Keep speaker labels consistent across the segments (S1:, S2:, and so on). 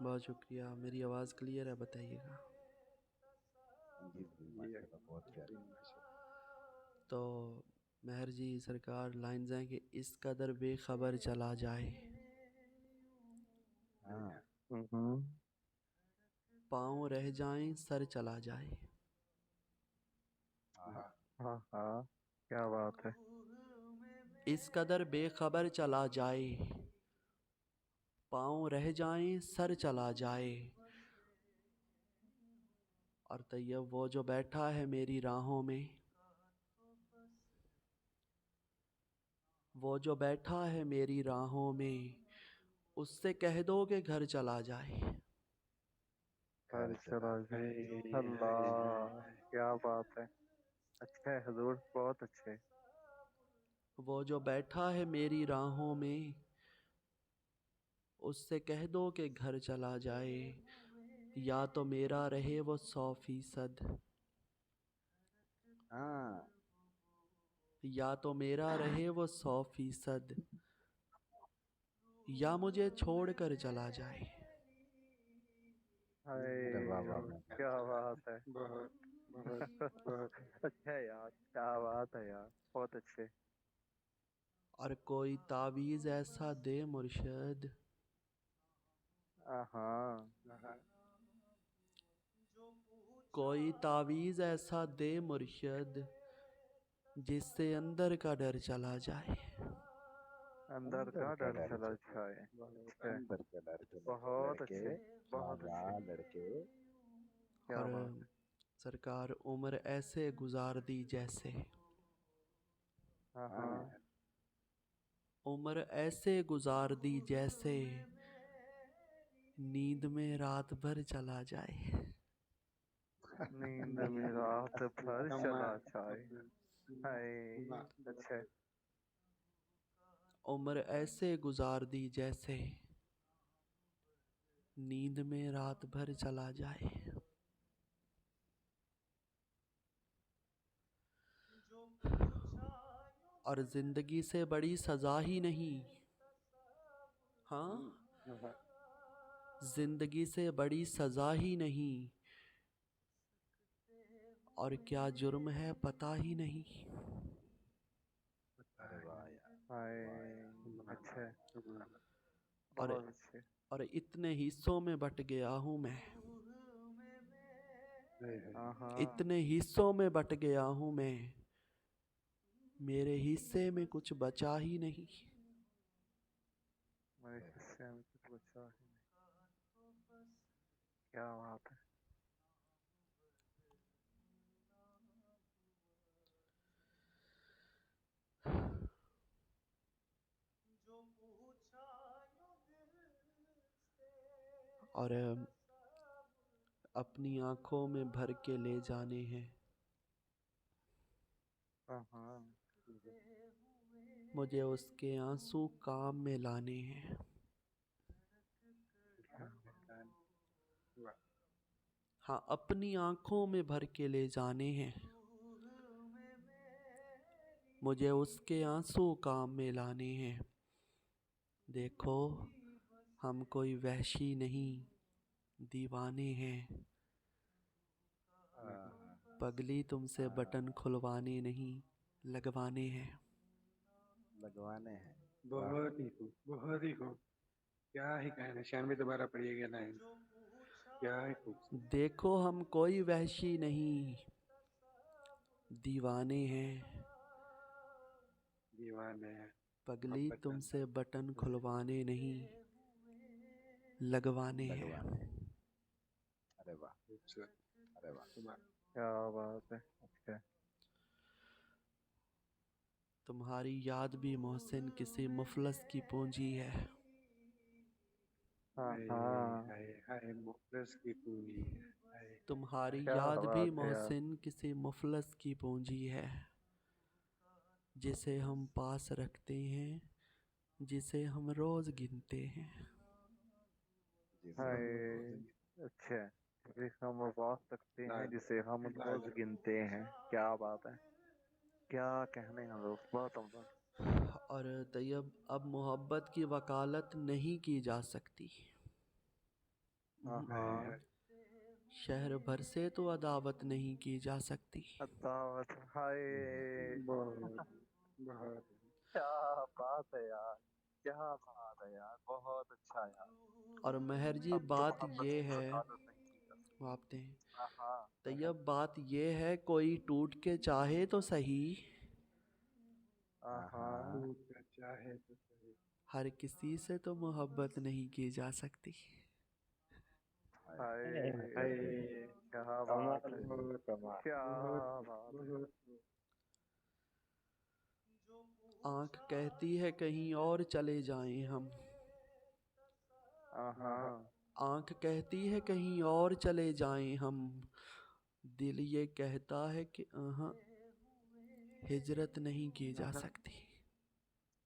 S1: बहुत शुक्रिया। मेरी आवाज़ क्लियर है, बताइएगा।
S2: जी जी, माशाल्लाह, बहुत प्यारी।
S1: तो मेहर जी सरकार लाइन्स हैं कि इस कदर बेखबर चला जाए,
S2: हाँ।
S3: हम्म।
S1: पाँव रह जाएं सर चला जाए।
S2: हाँ।
S3: हाँ हाँ, क्या बात है।
S1: इस कदर बेखबर चला जाए, पाँव रह जाएं सर चला जाए। और तैयब वो जो बैठा है मेरी राहों में, वो जो बैठा है मेरी राहों में, उससे कह दो कि घर चला जाए।
S3: घर
S2: घर
S3: चला
S2: चला
S3: जाए।
S2: जाए।
S3: अल्लाह, क्या बात है। अच्छा है हुजूर, बहुत अच्छे।
S1: वो जो बैठा है मेरी राहों में, उससे कह दो कि घर चला जाए। या तो मेरा रहे वो 100%,
S2: हाँ।
S1: या तो मेरा रहे वो 100%, या मुझे छोड़ कर चला जाए।
S2: अरे वाह
S3: हाय,
S2: वाह वाह वाह।
S3: क्या बात है।
S4: बहुत बहुत बहुत।
S3: अच्छा है यार, क्या बात है यार, बहुत अच्छे।
S1: और कोई तावीज़ ऐसा दे मुर्शद,
S3: हाँ।
S4: हाँ,
S1: कोई तावीज़ ऐसा दे मुर्शद, जिससे अंदर का डर चला जाए।
S3: अंदर
S2: अंदर
S3: का
S2: का
S3: डर
S2: डर
S3: चला
S2: चला,
S3: जाए।
S4: बहुत
S3: अच्छा है,
S2: अंदर का डर चला जाए।
S3: बहुत
S2: लड़के,
S3: अच्छे,
S2: वाह
S3: बहुत अच्छे।
S2: वाह लड़के।
S3: क्या
S1: और
S3: बात है।
S1: सरकार उम्र ऐसे गुजार दी जैसे,
S3: हाँ हाँ।
S2: हाँ।
S1: उम्र ऐसे गुजार दी जैसे, नींद में रात भर चला जाए।
S3: नींद में रात भर चला
S4: कमाल
S3: जाए। हाय।
S4: कमाल।
S3: अच्छा है।
S1: उम्र ऐसे गुजार दी जैसे, नींद में रात भर चला जाए। और जिंदगी से बड़ी सजा ही नहीं।
S2: हम्म।
S1: हाँ,
S4: हाँ,
S1: जिंदगी से बड़ी सजा ही नहीं, और क्या जुर्म है पता ही नहीं।
S2: अरे वाह यार, वाह
S3: हाय।
S2: यार।
S4: कमाल
S3: अच्छा है,
S4: कमाल।
S1: और
S3: बहुत अच्छे।
S1: और इतने हिस्सों में बट गया हूँ मैं,
S4: हाय हाय।
S3: हाँ हाँ।
S1: इतने हिस्सों में बट गया हूँ मैं, मेरे हिस्से में कुछ बचा ही नहीं।
S3: मेरे
S2: अरे वाह।
S3: हिस्से में कुछ बचा ही नहीं। क्या बात है।
S1: और अपनी आंखों में भर के ले जाने हैं
S3: हाँ हाँ।
S1: मुझे, उसके आंसू काम में लाने हैं।
S4: वाह।
S1: हाँ, अपनी आंखों में भर के ले जाने हैं मुझे, उसके आंसू काम में लाने हैं। देखो, हम कोई वहशी नहीं, दीवाने हैं।
S2: हाँ।
S1: पगली तुमसे बटन खुलवाने नहीं, लगवाने हैं।
S2: लगवाने हैं। वाह।
S4: बहुत ही खूब, बहुत ही खूब। क्या ही कहना, शान में दोबारा पढ़िएगा लाइन। क्या ही खूबसूरत।
S1: देखो, हम कोई वहशी नहीं, दीवाने हैं।
S4: दीवाने हैं।
S1: पगली
S4: मोहब्बत जानता
S1: तुमसे बटन
S4: है।
S1: खुलवाने नहीं, लगवाने
S2: लगवाने
S1: हैं।
S2: हैं। अरे वाह।
S4: खूबसूरत।
S2: अरे वाह।
S4: कमाल।
S3: क्या बात है। अच्छा है।
S1: तुम्हारी याद भी मोहसिन किसी मुफलस की पूंजी है।
S3: हाँ
S4: हाय
S3: हाँ।
S4: हाय हाय, मुखलिस की पूरी है। हाय हाय
S1: तुम्हारी
S4: हाय।
S3: क्या
S1: याद भी
S3: बात है यार।
S1: मोहसिन किसी मुफलस की पूंजी है, जिसे हम पास रखते हैं, जिसे हम रोज गिनते हैं।
S2: जिसे हम
S3: हाय।
S4: हम्म।
S3: अच्छा है। जिसे हम उपवास सकते हैं,
S4: लाजवाब।
S3: जिसे हम रोज
S4: लाजवाब।
S3: गिनते हैं। क्या बात है। क्या कहने हैं दोस्त, बहुत उम्दा।
S1: और तैयब, अब मोहब्बत की वकालत नहीं की जा सकती।
S3: हाँ
S1: शहर भर से तो अदावत नहीं की जा सकती।
S3: अदावत, हाय
S4: बहुत बहुत
S3: क्या बात है यार, क्या बात है यार, बहुत अच्छा यार।
S1: और मेहर जी
S3: अब तो
S1: बात
S3: मोहब्बत
S1: ये
S3: की
S1: है,
S3: वकालत नहीं की जा सकती।
S1: आप दें
S3: हाँ
S1: तैयब, बात ये है कोई टूट के चाहे तो सही,
S3: हाँ
S4: टूट चाहे तो सही।
S1: हर किसी से तो मोहब्बत नहीं की जा सकती।
S3: हाय,
S4: हाय
S3: क्या बात है,
S2: कमाल कमाल।
S3: क्या
S4: बहुत
S3: बात है।
S4: बहुत
S1: आंख कहती है कहीं और चले जाएं हम,
S3: हाँ
S1: आंख कहती है कहीं और चले जाएं हम, दिल ये कहता है कि हिजरत नहीं की जा सकती।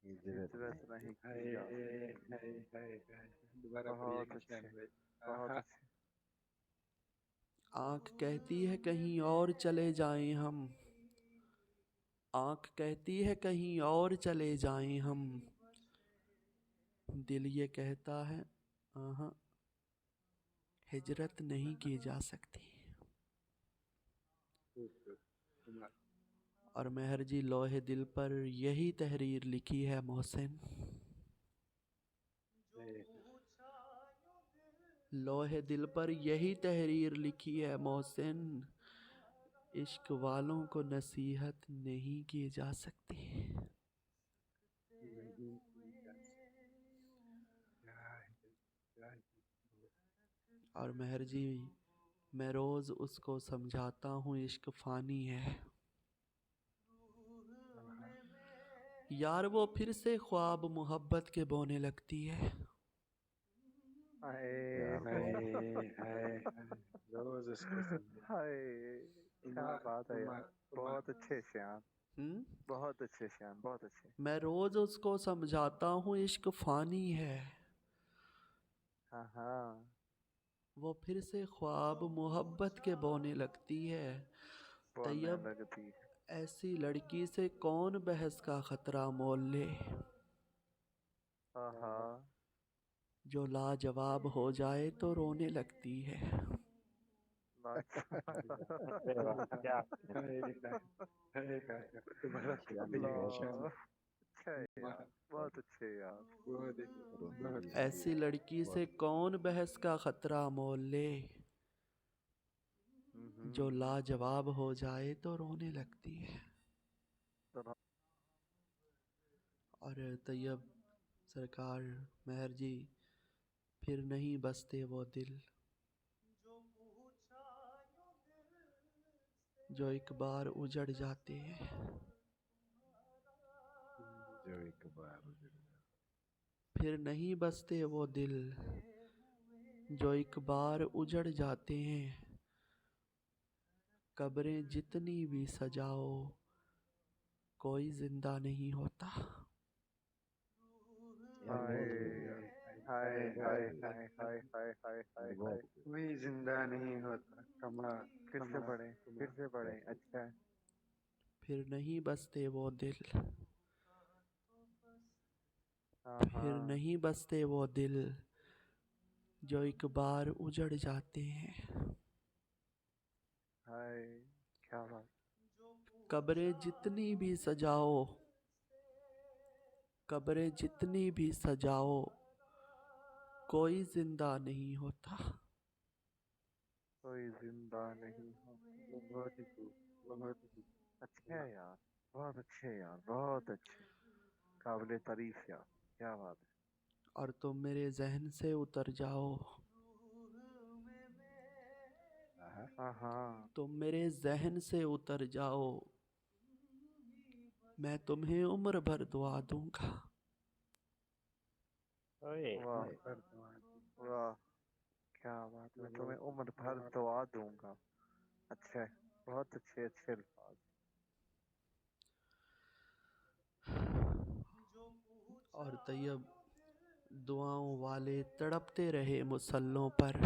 S2: हिजरत
S3: हिजरत
S2: नहीं।
S3: नहीं
S4: हाय
S3: की जा
S4: हाय
S3: सकती।
S4: हाय हाय। दोबारा
S3: बहुत
S4: पढ़िएगा
S3: अच्छे,
S4: शान भाई।
S3: बहुत
S4: आहा,
S3: अच्छे।
S1: आंख कहती है कहीं और चले जाएं हम, आंख कहती है कहीं और चले जाएं हम, दिल ये कहता है हिजरत नहीं की जा सकती।
S4: खूब कमाल।
S1: और मेहर जी लोहे दिल पर यही तहरीर लिखी है मोहसिन,
S4: हाय,
S1: लोहे दिल पर यही तहरीर लिखी है मोहसिन, इश्क वालों को नसीहत नहीं की जा सकती।
S4: नहीं की जा सकती। क्या है, क्या है।
S1: और मेहर जी मैं रोज़ उसको समझाता हूँ इश्क फ़ानी है,
S4: आहा,
S1: यार वो फिर से ख्वाब मोहब्बत के बोने लगती है।
S3: हाय
S2: क्या
S4: हाय
S2: बात है।
S4: हाय हाय। रोज उसको समझा।
S3: हाय, क्या
S4: कमाल
S3: बात है यार,
S4: कमाल कमाल।
S3: बहुत अच्छे श्याम,
S1: हम्म?
S3: बहुत अच्छे श्याम, बहुत अच्छे।
S1: मैं रोज़ उसको समझाता हूँ इश्क फ़ानी है,
S3: हाँ
S1: वो फिर से ख्वाब मोहब्बत के बोने लगती है।
S3: बोलने
S1: तैयब
S3: लगती है।
S1: ऐसी लड़की से कौन बहस का खतरा मोल ले,
S3: हाँ
S1: जो लाजवाब हो जाए तो रोने लगती है।
S2: अरे वाह, क्या
S4: हाय हाय हाय हाय। दोबारा
S2: शान जी
S4: पढ़िएगा
S2: बहुत
S4: शान
S2: अच्छे।
S3: अच्छा है यार, बहुत अच्छे यार।
S4: बहुत ही
S2: रोहित
S4: बहुत
S2: जी
S1: ऐसी लड़की से
S2: बहुत
S1: कौन बहस का खतरा मोल ले, जो
S3: हम्म।
S1: लाजवाब हो जाए तो रोने लगती है। और तैयब सरकार मेहर जी फिर नहीं बसते वो दिल, जो एक बार उजड़ जाते हैं।
S2: जो एक बार उजड़ गया।
S1: फिर नहीं बसते वो दिल, जो एक बार उजड़ जाते हैं। कब्रें जितनी भी सजाओ कोई जिंदा नहीं होता।
S2: यार
S3: हाय
S2: बहुत खूब यार।
S3: हाय हाय हाय हाय हाय हाय हाय हाय।
S2: बहुत खूब।
S4: कोई जिंदा नहीं होता। कमाल
S3: फिर से
S4: कमाल
S3: पढ़े, फिर
S4: कमाल।
S3: से पढ़े, अच्छा है।
S1: फिर नहीं बसते वो दिल, फिर
S3: हाँ
S1: नहीं बसते वो दिल, जो एक बार उजड़ जाते हैं।
S3: हाय, क्या बात।
S1: कब्रें जितनी भी सजाओ, कब्रें जितनी भी सजाओ कोई जिंदा नहीं होता।
S3: कोई जिंदा नहीं हो।
S4: बहुत ही खूब बहुत ही खूब।
S3: अच्छे है यार, बहुत अच्छे यार, बहुत अच्छे, काबिले तारीफ यार, क्या बात है।
S1: और तुम मेरे जहन से उतर जाओ,
S2: हाँ
S3: हाँ
S1: तुम मेरे जहन से उतर जाओ, मैं तुम्हें उम्र भर दुआ दूंगा।
S2: ओए
S3: वाह
S4: पर तुम्हारी
S3: वाह, क्या बात, मैं तुम्हें
S4: बहुत
S3: उम्र भर
S4: बहुत
S3: दुआ दूंगा। अच्छा है, बहुत अच्छे अच्छे अल्फाज।
S1: और तैयब दुआओं वाले तड़पते रहे मुसल्लों पर,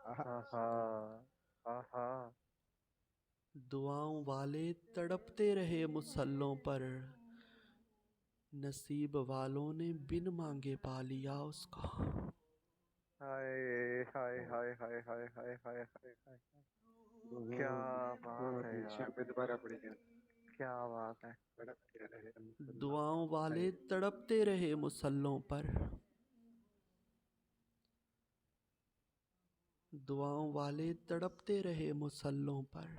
S2: हाँ
S3: हाँ हाँ हाँ हाँ।
S1: दुआओं वाले तड़पते रहे मुसल्लों पर, नसीब वालों ने बिन मांगे पा लिया उसको।
S3: हाय हाय हाय हाय हाय हाय हाय हाय हाय। क्या बात है यार,
S4: शाम पे दोबारा पड़ेगा।
S3: क्या बात है।
S4: बड़ा प्यारा है मुसल्ला।
S1: दुआओं वाले तड़पते रहे मुसल्लों पर, दुआओं वाले तड़पते रहे मुसल्लों पर,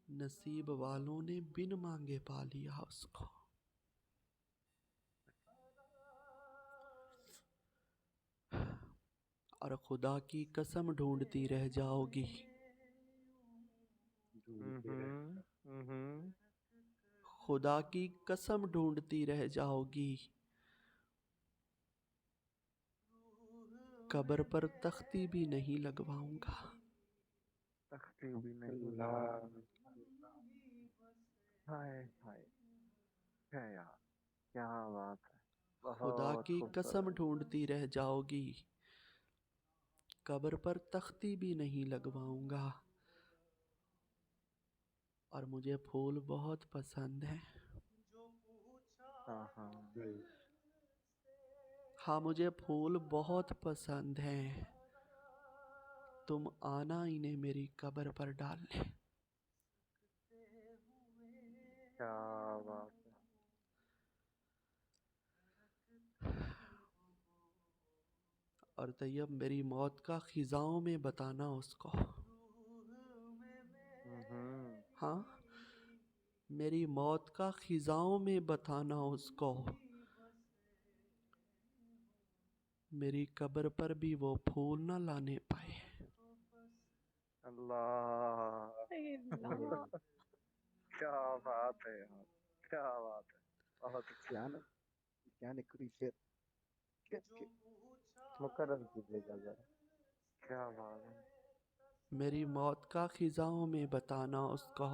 S1: नसीब वालों ने बिन मांगे पा लिया उसको। और खुदा की कसम ढूंढती रह जाओगी,
S2: ढूंढते रहे।
S1: खुदा की कसम ढूंढती रह जाओगी, कब्र पर तख्ती भी नहीं लगवाऊंगा।
S3: तख्ती भी नहीं
S4: अल्लाह।
S3: लगा। हाय हाय, क्या यार, क्या बात है।
S1: खुदा
S3: बहुत
S1: की कसम
S3: खूबसूरत।
S1: ढूंढती रह जाओगी, कब्र पर तख्ती भी नहीं लगवाऊंगा। और मुझे फूल बहुत पसंद है।
S3: हाँ हाँ।
S1: हाँ, मुझे फूल बहुत पसंद हैं। तुम आना इन्हें मेरी कब्र पर डालने।
S3: क्या बात है।
S1: और तैयब मेरी मौत का खिजाओं में बताना उसको। हाँ, मेरी मौत का खिजाओं में बताना उसको, मेरी कब्र पर भी वो फूल न लाने पाए।
S3: अल्लाह। क्या बात है यार, क्या बात है। बहुत अच्छा।
S2: Yani klişe keşke mukarrar कीजिएगा जरा।
S3: क्या बात है।
S1: मेरी मौत का खिजाओं में बताना उसको,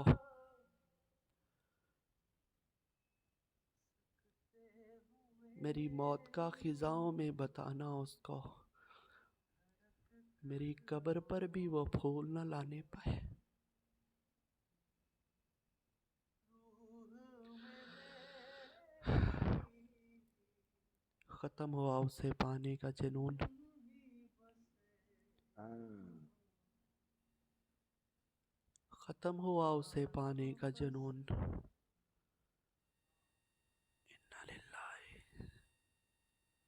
S1: मेरी मौत का खिजाओं में बताना उसको, मेरी कब्र पर भी वो फूल न लाने पाए। खत्म हुआ उसे पाने का जुनून, खत्म हुआ उसे पाने का जुनून। इन्ना लिल्लाहि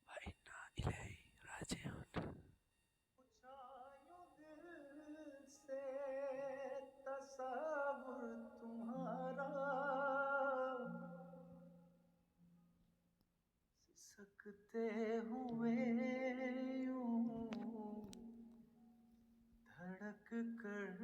S1: व इन्ना इलैहि राजिऊन। तसव्वुर तुम्हारा सकते हुए यूं धड़क कर